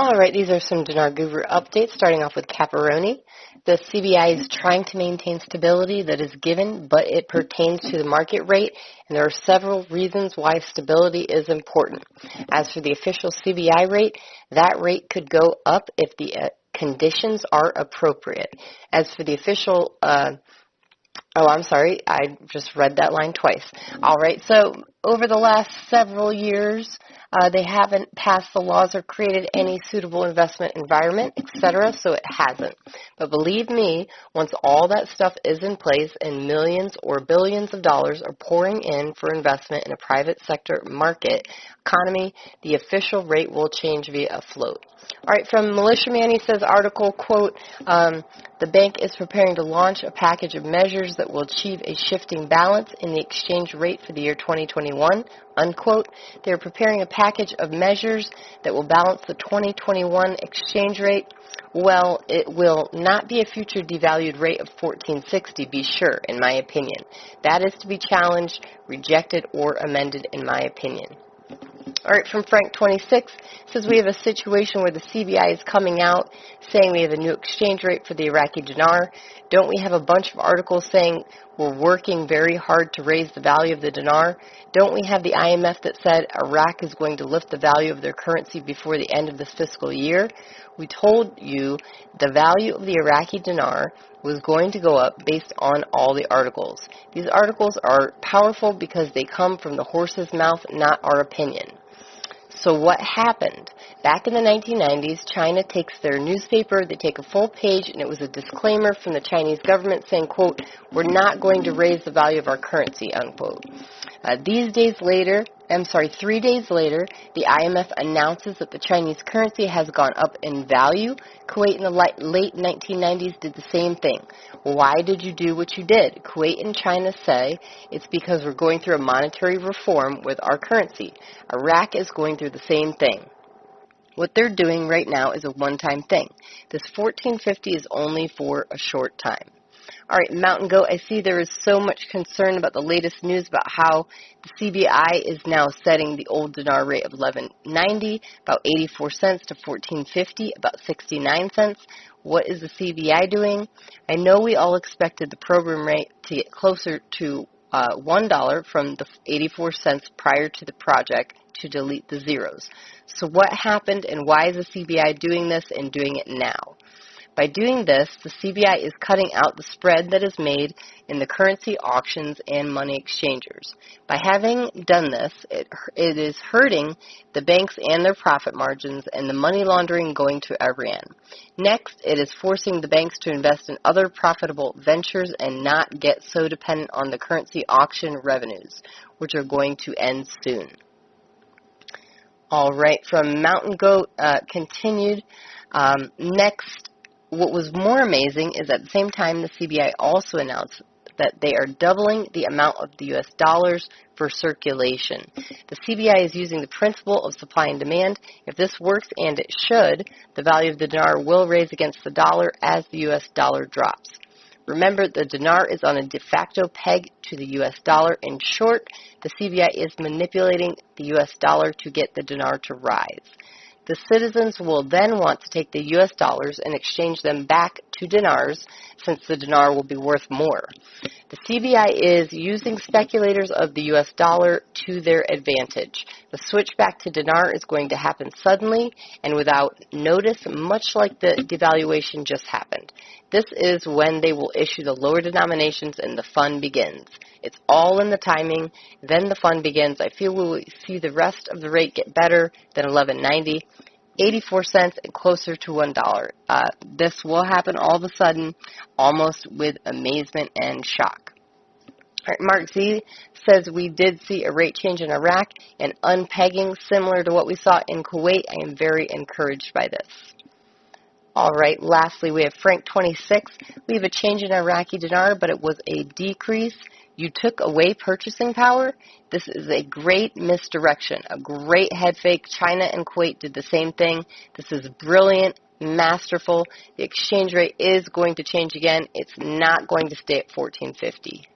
All right, these are some Dinar Guru updates, starting off with Kaperoni. The CBI is trying to maintain stability that is given, but it pertains to the market rate, and there are several reasons why stability is important. As for the official CBI rate, that rate could go up if the conditions are appropriate. As for the official I'm sorry, I just read that line twice. All right, so over the last several years, they haven't passed the laws or created any suitable investment environment, etc., so it hasn't. But believe me, once all that stuff is in place and millions or billions of dollars are pouring in for investment in a private sector market economy, the official rate will change via a float. All right, from Militiaman, he says, article, quote, the bank is preparing to launch a package of measures that will achieve a shifting balance in the exchange rate for the year 2021, unquote. They are preparing a package of measures that will balance the 2021 exchange rate. Well, it will not be a future devalued rate of 1460, be sure, in my opinion. That is to be challenged, rejected, or amended, in my opinion. All right, from Frank26, says we have a situation where the CBI is coming out saying we have a new exchange rate for the Iraqi dinar. Don't we have a bunch of articles saying we're working very hard to raise the value of the dinar? Don't we have the IMF that said Iraq is going to lift the value of their currency before the end of this fiscal year? We told you the value of the Iraqi dinar was going to go up based on all the articles. These articles are powerful because they come from the horse's mouth, not our opinion. So what happened? Back in the 1990s, China takes their newspaper, they take a full page, and it was a disclaimer from the Chinese government saying, quote, we're not going to raise the value of our currency, unquote. 3 days later, the IMF announces that the Chinese currency has gone up in value. Kuwait in the late 1990s did the same thing. Why did you do what you did? Kuwait and China say it's because we're going through a monetary reform with our currency. Iraq is going through the same thing. What they're doing right now is a one-time thing. This 1450 is only for a short time. All right, Mnt Goat, I see there is so much concern about the latest news about how the CBI is now setting the old dinar rate of 11.90, about 84 cents, to 14.50, about 69 cents. What is the CBI doing? I know we all expected the program rate to get closer to $1 from the 84 cents prior to the project to delete the zeros. So what happened, and why is the CBI doing this and doing it now? By doing this, the CBI is cutting out the spread that is made in the currency auctions and money exchangers. By having done this, it is hurting the banks and their profit margins and the money laundering going to Iran. Next, it is forcing the banks to invest in other profitable ventures and not get so dependent on the currency auction revenues, which are going to end soon. All right, from Mnt Goat, continued. Next, what was more amazing is at the same time the CBI also announced that they are doubling the amount of the U.S. dollars for circulation. The CBI is using the principle of supply and demand. If this works, and it should, the value of the dinar will raise against the dollar as the U.S. dollar drops. Remember, the dinar is on a de facto peg to the U.S. dollar. In short, the CBI is manipulating the U.S. dollar to get the dinar to rise. The citizens will then want to take the U.S. dollars and exchange them back to dinars, since the dinar will be worth more. The CBI is using speculators of the U.S. dollar to their advantage. The switch back to dinar is going to happen suddenly and without notice, much like the devaluation just happened. This is when they will issue the lower denominations and the fun begins. It's all in the timing. Then the fun begins. I feel we will see the rest of the rate get better than 11.90, 84 cents, and closer to $1. This will happen all of a sudden, almost with amazement and shock. All right, MarkZ says we did see a rate change in Iraq and unpegging similar to what we saw in Kuwait. I am very encouraged by this. All right, lastly, we have Frank26. We have a change in Iraqi dinar, but it was a decrease. You took away purchasing power. This is a great misdirection, a great head fake. China and Kuwait did the same thing. This is brilliant, masterful. The exchange rate is going to change again. It's not going to stay at 1450.